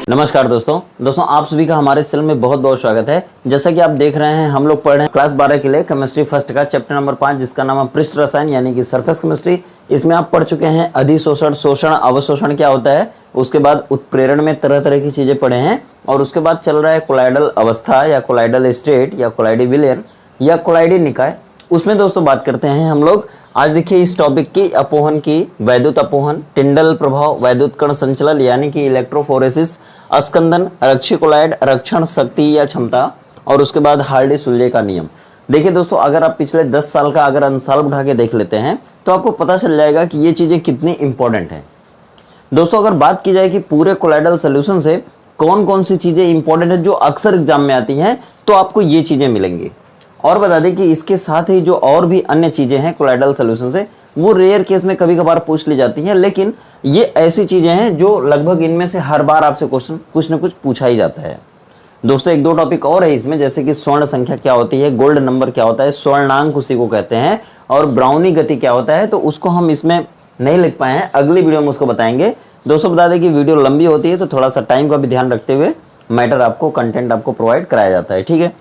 नमस्कार दोस्तों आप सभी का हमारे चैनल में बहुत बहुत स्वागत है। जैसा कि आप देख रहे हैं, हम लोग पढ़ रहे हैं क्लास 12 के लिए केमिस्ट्री फर्स्ट का चैप्टर नंबर 5, जिसका नाम है पृष्ठ रसायन यानी कि सरफेस केमिस्ट्री। इसमें आप पढ़ चुके हैं अधिशोषण, शोषण, अवशोषण क्या होता है, उसके बाद उत्प्रेरण में तरह तरह की चीजें पढ़े हैं, और उसके बाद चल रहा है कोलाइडल अवस्था या कोलाइडल स्टेट या कोलाइडी विलयन या कोलाइडी निकाय। उसमें दोस्तों बात करते हैं हम लोग। आज देखिए इस टॉपिक की अपोहन की, वैद्युत अपोहन, टिंडल प्रभाव, वैद्युत कण संचलन यानी कि इलेक्ट्रोफोरेसिस, अस्कंदन, रक्षी कोलाइड, रक्षण शक्ति या क्षमता, और उसके बाद हार्डी-सुल्जे का नियम। देखिए दोस्तों, अगर आप पिछले 10 साल का अगर अंसाल उठा के देख लेते हैं तो आपको पता चल जाएगा कि ये चीजें कितनी इंपॉर्टेंट है। दोस्तों अगर बात की जाए कि पूरे कोलाइडल सोल्यूशन से कौन कौन सी चीजें इंपॉर्टेंट है जो अक्सर एग्जाम में आती हैं, तो आपको ये चीजें मिलेंगी। और बता दें कि इसके साथ ही जो और भी अन्य चीजें हैं कोलाइडल सोल्यूशन से, वो रेयर केस में कभी कभार पूछ ली जाती हैं, लेकिन ये ऐसी चीजें हैं जो लगभग इनमें से हर बार आपसे क्वेश्चन कुछ न कुछ पूछा ही जाता है। दोस्तों एक दो टॉपिक और है इसमें, जैसे कि स्वर्ण संख्या क्या होती है, गोल्ड नंबर क्या होता है, स्वर्णांक उसी को कहते हैं, और ब्राउनी गति क्या होता है, तो उसको हम इसमें नहीं लिख पाए हैं, अगली वीडियो में उसको बताएंगे। दोस्तों बता दें कि वीडियो लंबी होती है तो थोड़ा सा टाइम का भी ध्यान रखते हुए मैटर आपको, कंटेंट आपको प्रोवाइड कराया जाता है, ठीक है।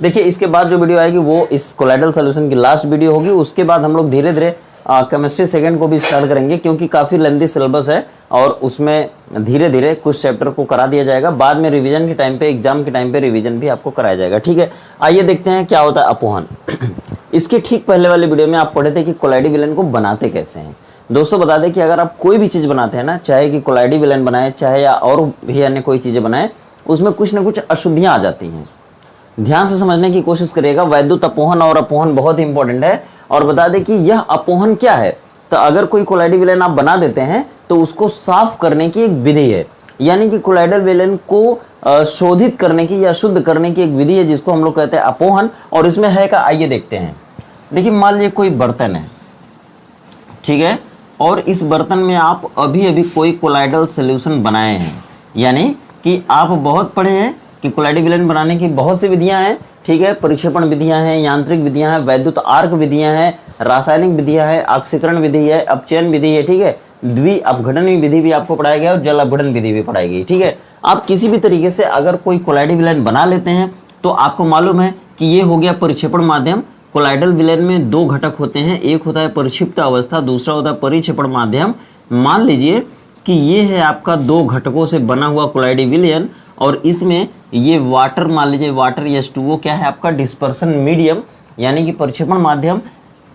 देखिए इसके बाद जो वीडियो आएगी वो इस कोलाइडल सॉल्यूशन की लास्ट वीडियो होगी। उसके बाद हम लोग धीरे धीरे केमिस्ट्री सेकंड को भी स्टार्ट करेंगे, क्योंकि काफ़ी लेंथी सिलेबस है और उसमें धीरे धीरे कुछ चैप्टर को करा दिया जाएगा। बाद में रिवीजन के टाइम पे, एग्जाम के टाइम पे रिवीजन भी आपको कराया जाएगा, ठीक है। आइए देखते हैं क्या होता है अपोहन। इसके ठीक पहले वाले वीडियो में आप पढ़े थे कि कोलाइडी विलयन को बनाते कैसे हैं। दोस्तों बता दें कि अगर आप कोई भी चीज़ बनाते हैं ना, चाहे कि कोलाइडी विलयन बनाए, चाहे या और भी अन्य कोई चीज़ें बनाए, उसमें कुछ ना कुछ अशुद्धियाँ आ जाती हैं। ध्यान से समझने की कोशिश करिएगा। वैद्युत अपोहन और अपोहन बहुत इंपॉर्टेंट है। और बता दें कि यह अपोहन क्या है, तो अगर कोई कोलाइडी विलयन आप बना देते हैं तो उसको साफ करने की एक विधि है, यानी कि कोलाइडल विलयन को शोधित करने की या शुद्ध करने की एक विधि है, जिसको हम लोग कहते हैं अपोहन। और इसमें है क्या, आइए देखते हैं। देखिए मान लीजिए कोई बर्तन है, ठीक है, और इस बर्तन में आप अभी अभी कोई कोलाइडल सोल्यूशन बनाए हैं, यानी कि आप बहुत पढ़े हैं कि कोलाइडी विलयन बनाने की बहुत सी विधियां हैं, ठीक है। परिक्षेपण विधियां हैं, यांत्रिक विधियां हैं, वैद्युत आर्क विधियां हैं, रासायनिक विधियां हैं, ऑक्सीकरण विधि है, अपचयन विधि है, ठीक है। द्वि अपघटन विधि भी आपको पढ़ाया गया और जल अपघटन विधि भी पढ़ाई गई, ठीक है। आप किसी भी तरीके से अगर कोई कोलाइडी विलयन बना लेते हैं तो आपको मालूम है कि ये हो गया परिक्षेपण माध्यम। कोलाइडल विलयन में दो घटक होते हैं, एक होता है परिक्षिप्त अवस्था, दूसरा होता है परिक्षेपण माध्यम। मान लीजिए कि ये है आपका दो घटकों से बना हुआ कोलाइडी विलयन, और इसमें ये वाटर, मान लीजिए वाटर H2O क्या है आपका, डिस्पर्सन मीडियम यानी कि परिक्षेपण माध्यम।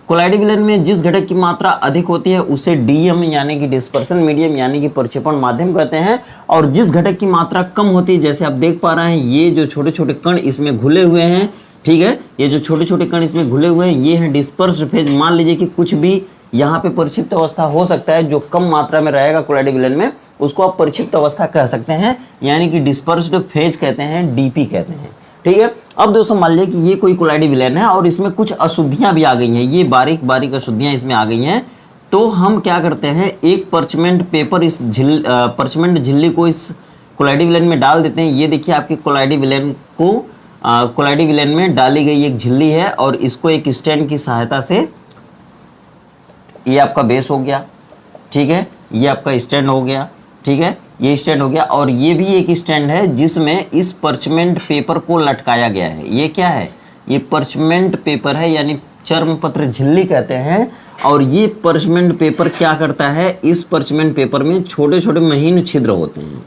कोलाइडी विलयन में जिस घटक की मात्रा अधिक होती है उसे DM यानी कि डिस्पर्सन मीडियम यानी कि परिक्षेपण माध्यम कहते हैं, और जिस घटक की मात्रा कम होती है, जैसे आप देख पा रहे हैं ये जो छोटे छोटे कण इसमें घुले हुए हैं, ठीक है, ये जो छोटे छोटे कण इसमें घुले हुए हैं ये हैं डिस्पर्स्ड फेज। मान लीजिए कि कुछ भी यहाँ पे परिक्षिप्त अवस्था हो सकता है, जो कम मात्रा में रहेगा कोलाइडी विलयन में, उसको आप परिक्षिप्त अवस्था कह सकते हैं, यानी कि डिस्पर्स्ड फेज कहते हैं, DP कहते हैं, ठीक है। अब दोस्तों मान लीजिए कि ये कोई कोलाइडी विलयन है और इसमें कुछ अशुद्धियां भी आ गई हैं, ये बारीक बारीक अशुद्धियां इसमें आ गई हैं। तो हम क्या करते हैं, एक पर्चमेंट पेपर, इस पर्चमेंट झिल्ली को इस कोलाइडी विलयन में डाल देते हैं। ये देखिए आपकी कोलाइडी विलयन को कोलाइडी विलयन में डाली गई एक झिल्ली है, और इसको एक स्टैंड की सहायता से, ये आपका बेस हो गया, ठीक है, ये आपका स्टैंड हो गया, ठीक है, ये स्टैंड हो गया, और ये भी एक स्टैंड है जिसमें इस पर्चमेंट पेपर को लटकाया गया है। ये क्या है, ये पर्चमेंट पेपर है, यानी चर्मपत्र झिल्ली कहते हैं। और ये पर्चमेंट पेपर क्या करता है, इस पर्चमेंट पेपर में छोटे छोटे महीन छिद्र होते हैं,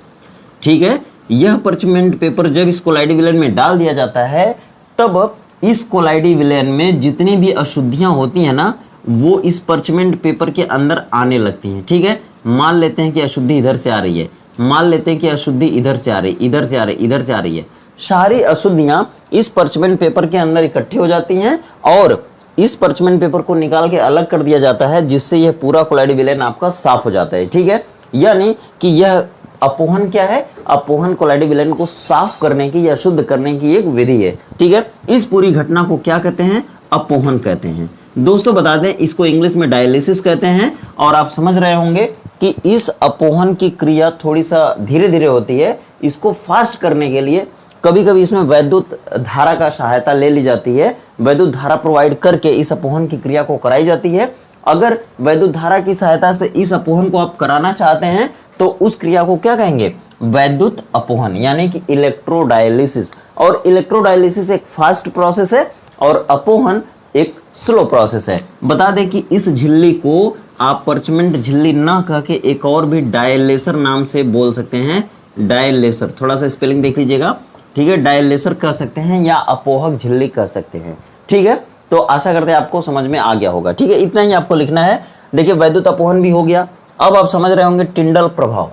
ठीक है। यह पर्चमेंट पेपर जब इस कोलाइडी विलयन में डाल दिया जाता है, तब इस कोलाइडी विलयन में जितनी भी अशुद्धियां होती हैं ना, वो इस पर्चमेंट पेपर के अंदर आने लगती हैं, ठीक है। मान लेते हैं कि अशुद्धि इधर से आ रही है, मान लेते हैं कि अशुद्धि इधर से आ रही, इधर से आ रही, इधर से आ रही है। सारी अशुद्धियां इस पर्चमेंट पेपर के अंदर इकट्ठी हो जाती हैं, और इस पर्चमेंट पेपर को निकाल के अलग कर दिया जाता है, जिससे यह पूरा कोलाइडी विलयन आपका साफ हो जाता है, ठीक है। यानी कि यह अपोहन क्या है, अपोहन कोलाइडी विलयन को साफ करने की या शुद्ध करने की एक विधि है, ठीक है। इस पूरी घटना को क्या कहते हैं, अपोहन कहते हैं। दोस्तों बता दें इसको इंग्लिश में डायलिसिस कहते हैं। और आप समझ रहे होंगे कि इस अपोहन की क्रिया थोड़ी सा धीरे धीरे होती है। इसको फास्ट करने के लिए कभी कभी इसमें वैद्युत धारा का सहायता ले ली जाती है, वैद्युत धारा प्रोवाइड करके इस अपोहन की क्रिया को कराई जाती है। अगर वैद्युत धारा की सहायता से इस अपोहन को आप कराना चाहते हैं तो उस क्रिया को क्या कहेंगे, वैद्युत अपोहन यानी कि इलेक्ट्रोडायलिसिस। और इलेक्ट्रोडायलिसिस एक फास्ट प्रोसेस है और अपोहन एक स्लो प्रोसेस है। बता दें कि इस झिल्ली को आप परचमेंट झिल्ली ना कह के एक और भी डायलेसर नाम से बोल सकते हैं। डायलेसर, थोड़ा सा स्पेलिंग देख लीजिएगा, ठीक है। डायलेसर कह सकते हैं या अपोहक झिल्ली कह सकते हैं, ठीक है। तो आशा करते हैं आपको समझ में आ गया होगा, ठीक है। इतना ही आपको लिखना है। देखिए वैद्युत अपोहन भी हो गया। अब आप समझ रहे होंगे टिंडल प्रभाव।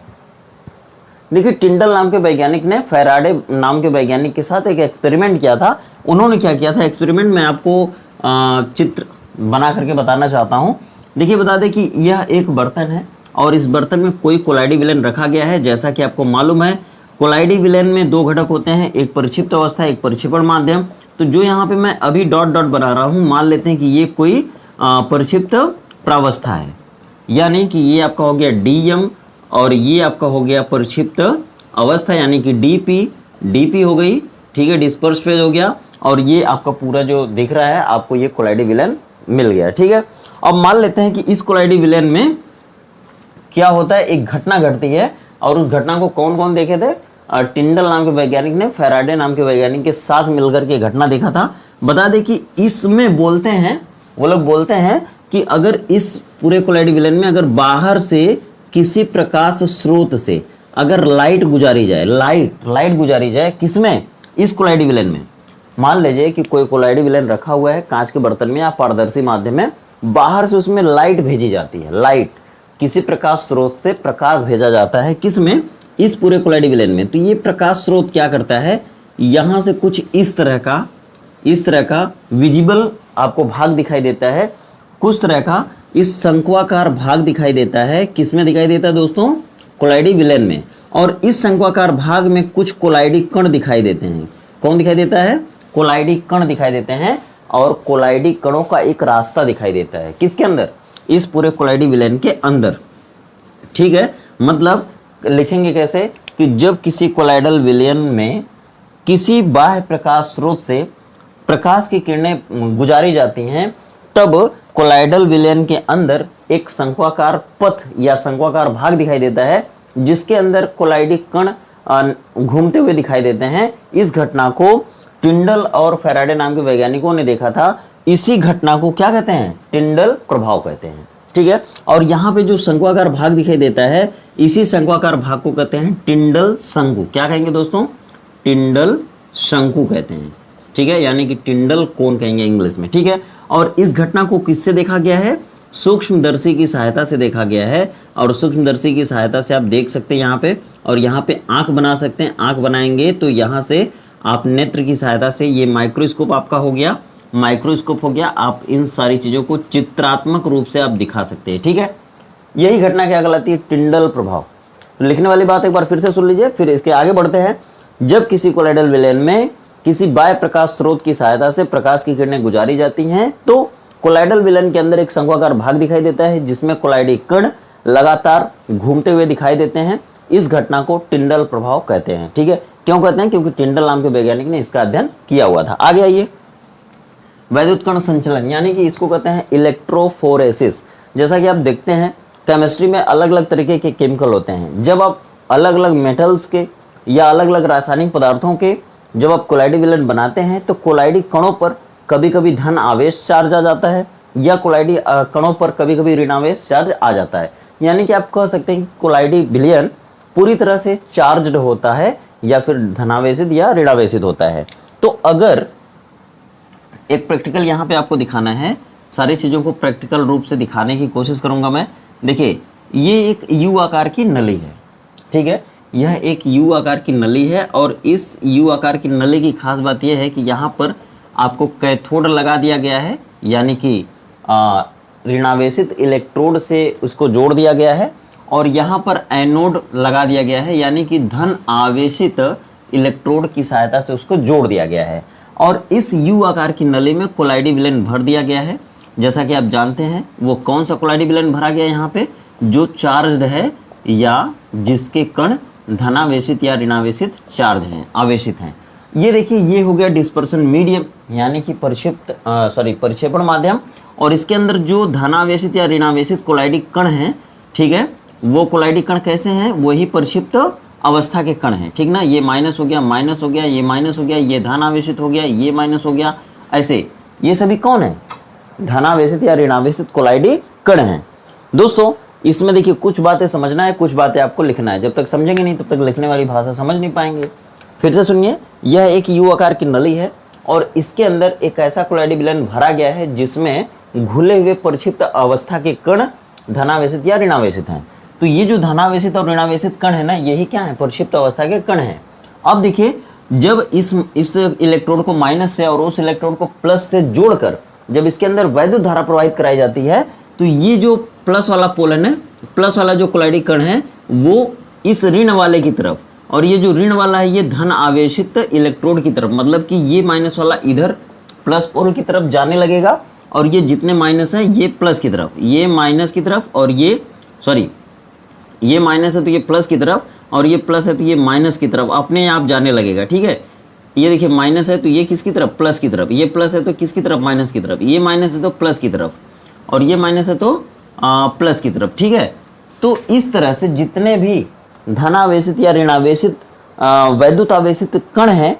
देखिए टिंडल नाम के वैज्ञानिक ने फैराडे नाम के वैज्ञानिक के साथ एक एक्सपेरिमेंट किया था। उन्होंने क्या किया था एक्सपेरिमेंट में, आपको चित्र बना करके बताना चाहता हूं। देखिए बता दें कि यह एक बर्तन है और इस बर्तन में कोई कोलाइडी विलेन रखा गया है। जैसा कि आपको मालूम है कोलाइडी विलेन में दो घटक होते हैं, एक परिक्षिप्त अवस्था, एक परिक्षेपण माध्यम। तो जो यहाँ पे मैं अभी डॉट डॉट बना रहा हूँ, मान लेते हैं कि ये कोई परिक्षिप्त प्रावस्था है, यानी कि ये आपका हो गया डीएम और ये आपका हो गया परिक्षिप्त अवस्था यानी कि डीपी हो गई, ठीक है। डिस्पर्स फेज हो गया और ये आपका पूरा जो दिख रहा है आपको ये कोलाइडी विलेन मिल गया, ठीक है। अब मान लेते हैं कि इस कोलाइडी विलेन में क्या होता है, एक घटना घटती है और उस घटना को कौन कौन देखे थे, टिंडल नाम के वैज्ञानिक ने फैराडे नाम के वैज्ञानिक के साथ मिलकर के घटना देखा था। बता दें कि इसमें बोलते हैं, वो लोग बोलते हैं कि अगर इस पूरे कोलाइडी विलेन में अगर बाहर से किसी प्रकाश स्रोत से अगर लाइट गुजारी जाए, लाइट गुजारी जाए किसमें, इस कोलाइडी विलेन में। मान लीजिए कि कोई कोलाइडी विलेन रखा हुआ है कांच के बर्तन में या पारदर्शी माध्यम में, बाहर से उसमें लाइट भेजी जाती है, लाइट किसी प्रकाश स्रोत से प्रकाश भेजा जाता है किसमें, इस पूरे कोलाइडी विलेन में। तो ये प्रकाश स्रोत क्या करता है, यहाँ से कुछ इस तरह का विजिबल आपको भाग दिखाई देता है, कुछ तरह का इस शंक्वाकार भाग दिखाई देता है। किसमें दिखाई देता है दोस्तों, कोलाइडी विलेन में। और इस शंक्वाकार भाग में कुछ कोलाइडी कण दिखाई देते हैं। कौन दिखाई देता है, कोलाइडी कण दिखाई देते हैं। और कोलाइडी कणों का एक रास्ता दिखाई देता है, किसके अंदर, इस पूरे कोलाइडी विलेन के अंदर, ठीक है। मतलब लिखेंगे कैसे कि जब किसी कोलाइडल विलेन में किसी बाह्य प्रकाश स्रोत से प्रकाश की किरणें गुजारी जाती हैं, तब कोलाइडल विलेन के अंदर एक शंक्वाकार पथ या शंक्वाकार भाग दिखाई देता है जिसके अंदर कोलाइडी कण घूमते हुए दिखाई देते हैं। इस घटना को टिंडल और फैराडे नाम के वैज्ञानिकों ने देखा था। इसी घटना को क्या कहते हैं, टिंडल प्रभाव कहते हैं, ठीक है। और यहाँ पे जो शंक्वाकार भाग दिखाई देता है, इसी शंक्वाकार भाग को कहते हैं टिंडल शंकु। क्या कहेंगे दोस्तों, टिंडल शंकु कहते हैं, ठीक है। यानी कि टिंडल कोन कहेंगे इंग्लिश में, ठीक है। और इस घटना को किससे देखा गया है, सूक्ष्मदर्शी की सहायता से देखा गया है। और सूक्ष्मदर्शी की सहायता से आप देख सकते हैं यहाँ पे, और यहाँ पे आंख बना सकते हैं। आंख बनाएंगे तो यहाँ से आप नेत्र की सहायता से, ये माइक्रोस्कोप आपका हो गया, माइक्रोस्कोप हो गया, आप इन सारी चीज़ों को चित्रात्मक रूप से आप दिखा सकते हैं, ठीक है। यही घटना क्या कहलाती है, टिंडल प्रभाव। लिखने वाली बात एक बार फिर से सुन लीजिए, फिर इसके आगे बढ़ते हैं। जब किसी कोलाइडल विलेन में किसी बाह्य प्रकाश स्रोत की सहायता से प्रकाश की किरणें गुजारी जाती हैं, तो कोलाइडल विलेन के अंदर एक शंक्वाकार भाग दिखाई देता है जिसमें कोलाइडी कण लगातार घूमते हुए दिखाई देते हैं। इस घटना को टिंडल प्रभाव कहते हैं, ठीक है। क्यों कहते हैं, क्योंकि टिंडल नाम के वैज्ञानिक ने इसका अध्ययन किया हुआ था। आगे आइए, वैद्युत कण संचलन यानी कि इसको कहते हैं इलेक्ट्रोफोरेसिस। जैसा कि आप देखते हैं केमिस्ट्री में अलग अलग तरीके के केमिकल होते हैं। जब आप अलग अलग मेटल्स के या अलग अलग रासायनिक पदार्थों के जब आप कोलाइडी विलेन बनाते हैं, तो कोलाइडी कणों पर कभी कभी धन आवेश चार्ज आ जाता है या कोलाइडी कणों पर कभी कभी ऋणावेश चार्ज आ जाता है। यानी कि आप कह सकते हैं कि कोलाइडी विलेन पूरी तरह से चार्ज्ड होता है या फिर धनावेशित या ऋणावेशित होता है। तो अगर एक प्रैक्टिकल यहाँ पे आपको दिखाना है, सारी चीज़ों को प्रैक्टिकल रूप से दिखाने की कोशिश करूँगा मैं। देखिए ये एक यू आकार की नली है, ठीक है। यह एक यू आकार की नली है और इस यू आकार की नली की खास बात यह है कि यहाँ पर आपको कैथोड लगा दिया गया है, यानी कि ऋणावेशित इलेक्ट्रोड से उसको जोड़ दिया गया है, और यहाँ पर एनोड लगा दिया गया है, यानी कि धन आवेशित इलेक्ट्रोड की सहायता से उसको जोड़ दिया गया है। और इस यू आकार की नली में कोलाइडी विलेन भर दिया गया है। जैसा कि आप जानते हैं वो कौन सा कोलाइडी विलेन भरा गया है यहाँ पे, जो चार्ज्ड है या जिसके कण धनावेशित या ऋणावेशित चार्ज हैं, आवेशित हैं। ये देखिए ये हो गया डिस्पर्सन मीडियम यानी कि परिक्षेपण माध्यम, और इसके अंदर जो धनावेशित या ऋणावेशित कोलाइडी कण हैं, ठीक है, वो कोलाइडी कण कैसे हैं, वही परिक्षिप्त अवस्था के कण हैं, ठीक ना। ये माइनस हो गया, माइनस हो गया, ये माइनस हो गया, ये धन आवेशित हो गया, ये माइनस हो गया, ऐसे ये सभी कौन है, धनावेशित या ऋणावेशित कोलाइडी कण हैं। दोस्तों इसमें देखिए कुछ बातें समझना है, कुछ बातें आपको लिखना है। जब तक समझेंगे नहीं तब तक लिखने वाली भाषा समझ नहीं पाएंगे। फिर से सुनिए, यह एक यू आकार की नली है और इसके अंदर एक ऐसा कोलाइडी विलयन भरा गया है जिसमें घुले हुए परिक्षिप्त अवस्था के कण धनावेशित या ऋणावेशित हैं। तो ये जो धनावेशित और ऋणावेशित कण है ना, यही क्या है, परिक्षिप्त अवस्था के कण हैं। अब देखिए, जब इस इलेक्ट्रोड को माइनस से और उस इलेक्ट्रोड को प्लस से जोड़कर जब इसके अंदर वैद्युत धारा प्रवाहित कराई जाती है, तो ये जो प्लस वाला पोलन है, प्लस वाला जो कोलाइडी कण है वो इस ऋण वाले की तरफ, और ये जो ऋण वाला है ये धन आवेशित इलेक्ट्रोड की तरफ, मतलब कि ये माइनस वाला इधर प्लस पोल की तरफ जाने लगेगा और ये जितने माइनस है ये प्लस की तरफ, ये माइनस की तरफ, और ये सॉरी ये माइनस है तो ये प्लस की तरफ, और ये प्लस है तो ये माइनस की तरफ अपने आप जाने लगेगा, ठीक है। ये देखिए माइनस है तो ये किसकी तरफ, प्लस की तरफ, ये प्लस है तो किसकी तरफ, माइनस की तरफ, ये माइनस है तो प्लस की तरफ, और ये माइनस है तो प्लस की तरफ, ठीक है। तो इस तरह से जितने भी धनावेशित या ऋणावेशित वैद्युत आवेशित कण हैं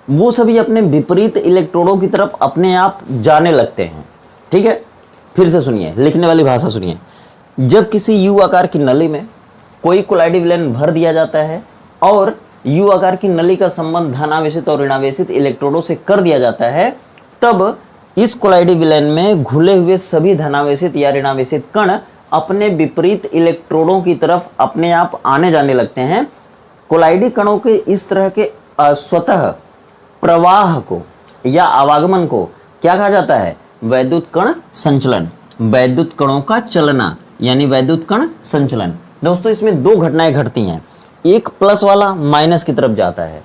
वो सभी अपने विपरीत इलेक्ट्रोडों की तरफ अपने आप जाने लगते हैं, ठीक है। फिर से सुनिए, लिखने वाली भाषा सुनिए। जब किसी यू आकार की नली में कोई कोलाइडी विलयन भर दिया जाता है और यू आकार की नली का संबंध धनावेशित और ऋणावेशित इलेक्ट्रोडों से कर दिया जाता है, तब इस कोलाइडी विलयन में घुले हुए सभी धनावेशित या ऋणावेशित कण अपने विपरीत इलेक्ट्रोडों की तरफ अपने आप आने जाने लगते हैं। कोलाइडी कणों के इस तरह के स्वतः प्रवाह को या आवागमन को क्या कहा जाता है, वैद्युत कण संचलन, वैद्युत कणों का चलना यानी वैद्युत कण संचलन। दोस्तों इसमें दो घटनाएं घटती हैं, एक प्लस वाला माइनस की तरफ जाता है,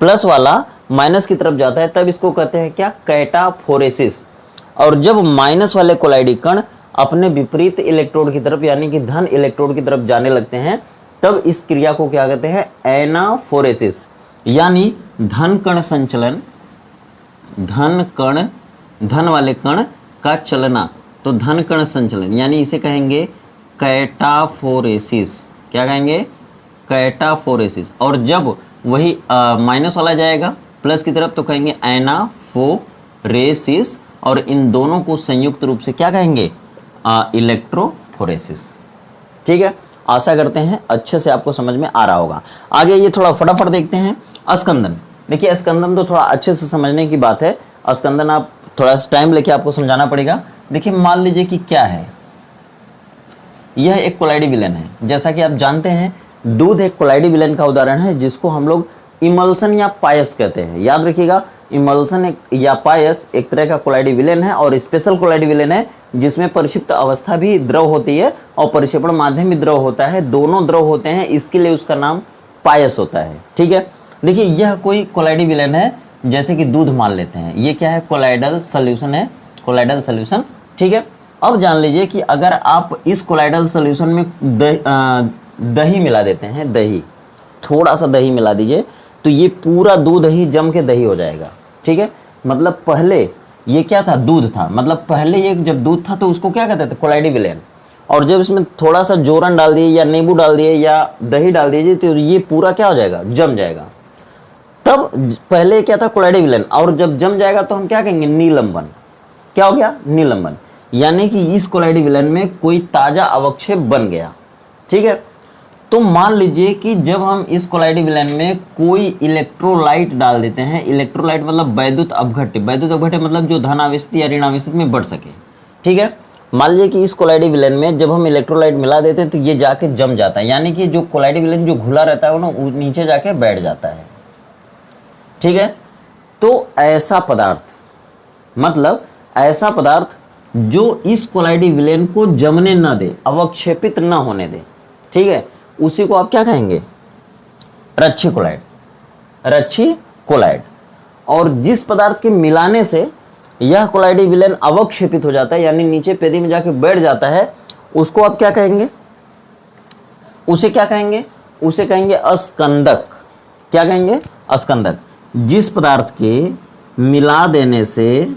प्लस वाला माइनस की तरफ जाता है, तब इसको कहते हैं क्या, कैटाफोरेसिस। और जब माइनस वाले कोलाइडी कण अपने विपरीत इलेक्ट्रोड की तरफ यानी कि धन इलेक्ट्रोड की तरफ जाने लगते हैं, तब इस क्रिया को क्या कहते हैं, एनाफोरेसिस, यानी धन कण संचलन, धन वाले कण का चलना, तो धन कण संचलन, यानी इसे कहेंगे कैटाफोरेसिस। क्या कहेंगे, कैटाफोरेसिस। और जब वही माइनस वाला जाएगा प्लस की तरफ तो कहेंगे एनाफोरेसिस, और इन दोनों को संयुक्त रूप से क्या कहेंगे, इलेक्ट्रोफोरेसिस, ठीक है। आशा करते हैं अच्छे से आपको समझ में आ रहा होगा। आगे ये थोड़ा फटाफट देखते हैं, अस्कंदन। देखिए अस्कंदन तो थोड़ा अच्छे से समझने की बात है, अस्कंदन आप थोड़ा सा टाइम लेके आपको समझाना पड़ेगा। देखिए मान लीजिए कि क्या है, यह एक कोलाइडी विलयन है। जैसा कि आप जानते हैं दूध एक कोलाइडी विलयन का उदाहरण है जिसको हम लोग इमल्सन या पायस कहते हैं। याद रखिएगा, इमल्सन या पायस एक तरह का कोलाइडी विलयन है और स्पेशल कोलाइडी विलयन है जिसमें परिक्षिप्त अवस्था भी द्रव होती है और परिक्षेपण माध्यम भी द्रव होता है, दोनों द्रव होते हैं, इसके लिए उसका नाम पायस होता है, ठीक है। देखिए यह कोई कोलाइडी विलयन है, जैसे कि दूध मान लेते हैं, ये क्या है, कोलाइडल सोल्यूशन है, कोलाइडल सोल्यूशन, ठीक है। अब जान लीजिए कि अगर आप इस कोलाइडल सोल्यूशन में दही मिला देते हैं, दही, थोड़ा सा दही मिला दीजिए तो ये पूरा दूध ही जम के दही हो जाएगा, ठीक है। मतलब पहले ये क्या था, दूध था, मतलब पहले ये जब दूध था तो उसको क्या कहते थे, कोलाइडी विलयन, और जब इसमें थोड़ा सा जोरन डाल दिए या नींबू डाल दिए या दही डाल दीजिए तो ये पूरा क्या हो जाएगा, जम जाएगा। तब पहले क्या था, कोलाइडी विलयन, और जब जम जाएगा तो हम क्या कहेंगे, निलंबन। क्या हो गया, निलंबन, यानी कि इस कोलाइडी विलयन में कोई ताजा अवक्षेप बन गया, ठीक है। तो मान लीजिए कि जब हम इस कोलाइडी विलयन में कोई इलेक्ट्रोलाइट डाल देते हैं, इलेक्ट्रोलाइट मतलब वैद्युत अपघट्य, वैद्युत अपघट्य मतलब जो धनावेशित या ऋणावेशित में बढ़ सके, ठीक है। मान लीजिए कि इस कोलाइडी विलयन में जब हम इलेक्ट्रोलाइट मिला देते हैं तो ये जाके जम जाता है, यानी कि जो कोलाइडी विलयन जो घुला रहता है वो ना नीचे जाके बैठ जाता है, ठीक है। तो ऐसा पदार्थ, मतलब ऐसा पदार्थ जो इस कोलाइडी विलयन को जमने न दे, अवक्षेपित न होने दे, ठीक है, उसी को आप क्या कहेंगे, रच्छी कोलाइड, रच्छी कोलाइड। और जिस पदार्थ के मिलाने से यह कोलाइडी विलयन अवक्षेपित हो जाता है यानी नीचे पेदी में जाके बैठ जाता है, उसको आप क्या कहेंगे, उसे क्या कहेंगे, उसे कहेंगे अस्कंदक। क्या कहेंगे, अस्कंदक। जिस पदार्थ के मिला देने से,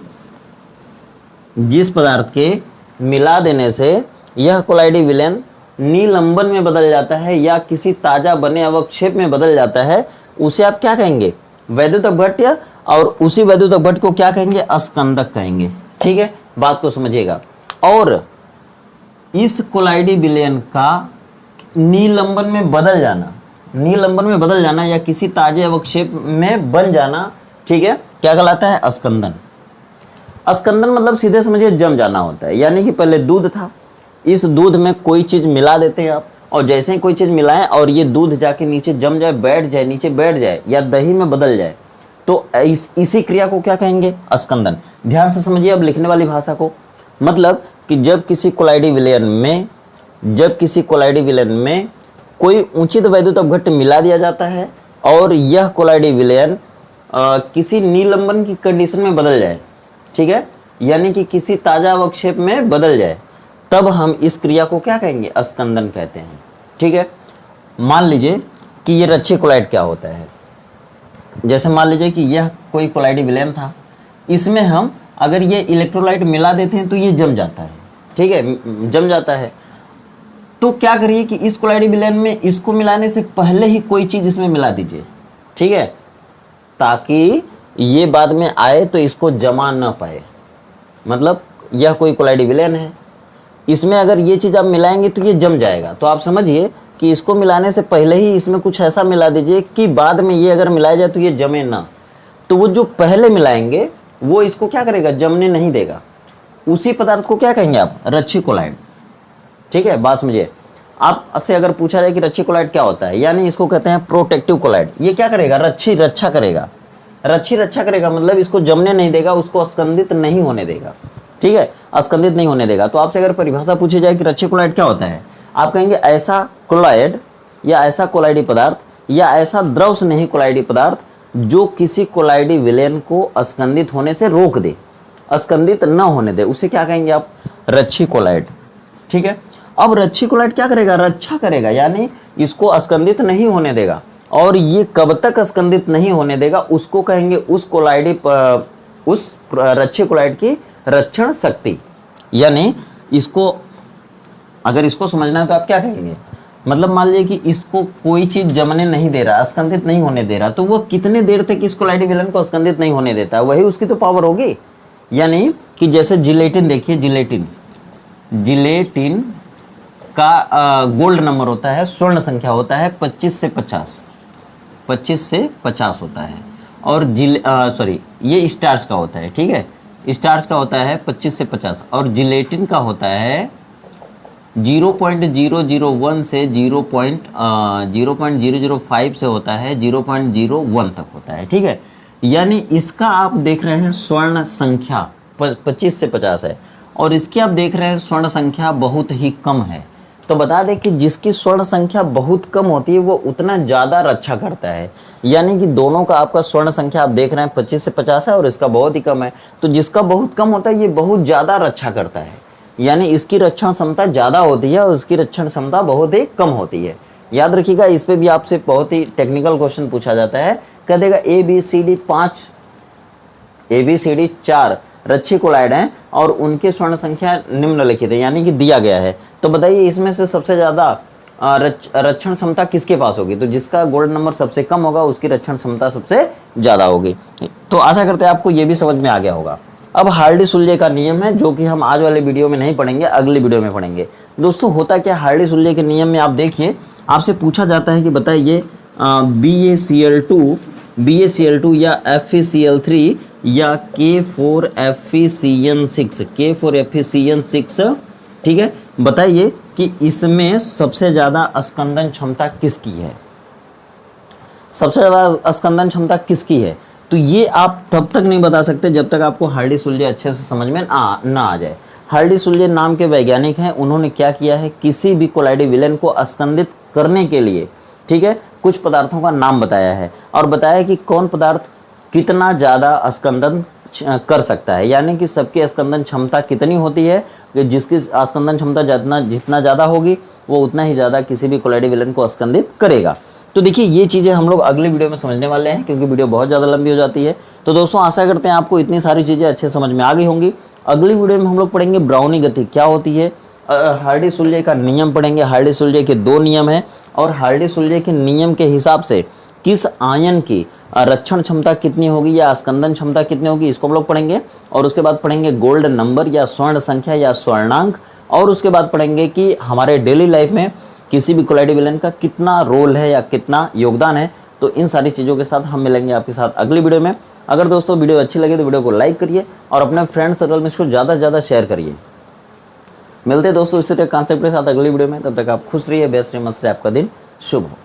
जिस पदार्थ के मिला देने से यह कोलाइडी विलयन निलंबन में बदल जाता है या किसी ताजा बने अवक्षेप में बदल जाता है, उसे आप क्या कहेंगे? वैद्युत अपघट्य। या और उसी वैद्युत अपघट्य को क्या कहेंगे? अस्कंदक कहेंगे। ठीक है, बात को समझिएगा। और इस कोलाइडी विलयन का निलंबन में बदल जाना, निलंबन में बदल जाना या किसी ताजे अवक्षेप में बन जाना, ठीक है, क्या कहलाता है? अस्कंदन। अस्कंदन मतलब सीधे समझिए जम जाना होता है। यानी कि पहले दूध था, इस दूध में कोई चीज मिला देते हैं आप, और जैसे ही कोई चीज मिलाएं और ये दूध जाके नीचे जम जाए, बैठ जाए, नीचे बैठ जाए या दही में बदल जाए, तो इसी क्रिया को क्या कहेंगे? अस्कंदन। ध्यान से समझिए अब लिखने वाली भाषा को। मतलब कि जब किसी कोलाइडी विलयन में कोई उचित वैद्युत अपघट्य मिला दिया जाता है और यह कोलाइडी विलयन किसी निलंबन की कंडीशन में बदल जाए, ठीक है, यानी कि किसी ताजा अवक्षेप में बदल जाए, तब हम इस क्रिया को क्या कहेंगे? अस्कंदन कहते हैं। ठीक है, मान लीजिए कि ये रच्छी कोलाइड क्या होता है। जैसे मान लीजिए कि यह कोई कोलाइडी विलयन था, इसमें हम अगर ये इलेक्ट्रोलाइट मिला देते हैं तो ये जम जाता है। ठीक है, जम जाता है। तो क्या करिए कि इस कोलाइडी विलयन में इसको मिलाने से पहले ही कोई चीज इसमें मिला दीजिए, ठीक है, ताकि ये बाद में आए तो इसको जमा न पाए। मतलब यह कोई कोलाइडी विलयन है, इसमें अगर ये चीज आप मिलाएंगे तो ये जम जाएगा। तो आप समझिए कि इसको मिलाने से पहले ही इसमें कुछ ऐसा मिला दीजिए कि बाद में ये अगर मिलाया जाए तो ये जमे ना। तो वो जो पहले मिलाएंगे वो इसको क्या करेगा? जमने नहीं देगा। उसी पदार्थ को क्या कहेंगे आप? रच्छी कोलाइड। ठीक है, बात समझिए। आपसे अगर पूछा जाए कि रच्छी कोलाइड क्या होता है, यानी इसको कहते हैं प्रोटेक्टिव कोलाइड। ये क्या करेगा? रच्छी रक्षा करेगा। रच्छी रक्षा करेगा मतलब इसको जमने नहीं देगा, उसको अस्कंदित नहीं होने देगा। ठीक है, अस्कंदित नहीं होने देगा। तो आपसे अगर परिभाषा पूछी जाए कि रच्छी कोलाइड क्या होता है, आप कहेंगे ऐसा कोलाइड या ऐसा कोलाइडी पदार्थ या ऐसा द्रव स्नेही कोलाइडी पदार्थ जो किसी कोलाइडी विलयन को अस्कंदित होने से रोक दे, अस्कंदित न होने दे, उसे क्या कहेंगे आप? रच्छी कोलाइड। ठीक है, अब रच्छी कोलाइड क्या करेगा? रक्षा करेगा, यानी इसको अस्कंदित नहीं होने देगा। और ये कब तक अस्कंदित नहीं होने देगा उसको कहेंगे उस रच्छी कोलाइड की रक्षण शक्ति। यानी इसको अगर इसको समझना है तो आप क्या कहेंगे? मतलब मान लीजिए कि इसको कोई चीज जमने नहीं दे रहा, अस्कंदित नहीं होने दे रहा, तो वो कितने देर तक इस कोलाइडी विलयन को अस्कंदित नहीं होने देता है, वही उसकी तो पावर होगी। यानी कि जैसे जिलेटिन, देखिए जिलेटिन का गोल्ड नंबर होता है, स्वर्ण संख्या होता है 25 से 50 होता है। और ये स्टार्च का होता है। ठीक है, स्टार्च का होता है 25 से 50 और जिलेटिन का होता है 0.001 से 0.005 से होता है 0.01 तक होता है। ठीक है, यानी इसका आप देख रहे हैं स्वर्ण संख्या 25 से 50 है और इसकी आप देख रहे हैं स्वर्ण संख्या बहुत ही कम है। तो बता दें कि जिसकी स्वर्ण संख्या बहुत कम होती है वो उतना ज़्यादा रक्षा करता है। यानी कि दोनों का आपका स्वर्ण संख्या आप देख रहे हैं 25 से 50 है और इसका बहुत ही कम है। तो जिसका बहुत कम होता है ये बहुत ज़्यादा रक्षा करता है, यानी इसकी रक्षण क्षमता ज़्यादा होती है और उसकी रक्षण क्षमता बहुत ही कम होती है। याद रखिएगा, इस पे भी आपसे बहुत ही टेक्निकल क्वेश्चन पूछा जाता है। कह देगा ABCD 4 रच्छी कोलाइड हैं और उनके स्वर्ण संख्या निम्नलिखित है, यानी कि दिया गया है। तो बताइए इसमें से सबसे ज़्यादा रक्षण क्षमता किसके पास होगी? तो जिसका गोल्ड नंबर सबसे कम होगा उसकी रक्षण क्षमता सबसे ज़्यादा होगी। तो आशा करते हैं आपको ये भी समझ में आ गया होगा। अब हार्डी-सुल्जे का नियम है जो कि हम आज वाले वीडियो में नहीं पढ़ेंगे, अगली वीडियो में पढ़ेंगे। दोस्तों होता क्या हार्डी-सुल्जे के नियम में, आप देखिए आपसे पूछा जाता है कि बताइए BaCl2 या FeCl3 या K4FeCN6, ठीक है, बताइए कि इसमें सबसे ज़्यादा अस्कंदन क्षमता किसकी है? सबसे ज़्यादा अस्कंदन क्षमता किसकी है? तो ये आप तब तक नहीं बता सकते जब तक आपको हार्डी-सुल्जे अच्छे से समझ में ना आ जाए। हार्डी-सुल्जे नाम के वैज्ञानिक हैं, उन्होंने क्या किया है, किसी भी कोलाइडी विलयन को अस्कंदित करने के लिए, ठीक है, कुछ पदार्थों का नाम बताया है और बताया कि कौन पदार्थ कितना ज़्यादा अस्कंदन कर सकता है, यानी कि सबकी अस्कंदन क्षमता कितनी होती है, जिसकी अस्कंदन क्षमता जितना ज़्यादा होगी वो उतना ही ज़्यादा किसी भी कोलाइडी विलयन को अस्कंदित करेगा। तो देखिए ये चीज़ें हम लोग अगली वीडियो में समझने वाले हैं क्योंकि वीडियो बहुत ज़्यादा लंबी हो जाती है। तो दोस्तों आशा करते हैं आपको इतनी सारी चीज़ें अच्छे समझ में आ गई होंगी। अगली वीडियो में हम लोग पढ़ेंगे ब्राउनी गति क्या होती है हार्डी-सुलजे का नियम पढ़ेंगे। हार्डी-सुलजे के 2 नियम हैं और हार्डी-सुलजे के नियम के हिसाब से किस आयन की रक्षण क्षमता कितनी होगी या स्कंदन क्षमता कितनी होगी, इसको हम लोग पढ़ेंगे। और उसके बाद पढ़ेंगे गोल्ड नंबर या स्वर्ण संख्या या स्वर्णांक। और उसके बाद पढ़ेंगे कि हमारे डेली लाइफ में किसी भी कोलाइडल विलेन का कितना रोल है या कितना योगदान है। तो इन सारी चीज़ों के साथ हम मिलेंगे आपके साथ अगली वीडियो में। अगर दोस्तों वीडियो अच्छी लगे तो वीडियो को लाइक करिए और अपने फ्रेंड सर्कल में इसको ज़्यादा से ज़्यादा शेयर करिए। मिलते हैं दोस्तों इसी तरह कॉन्सेप्ट के साथ अगली वीडियो में। तब तक आप खुश रहिए, बेस्ट रहिए, मस्त रहिए, आपका दिन शुभ हो।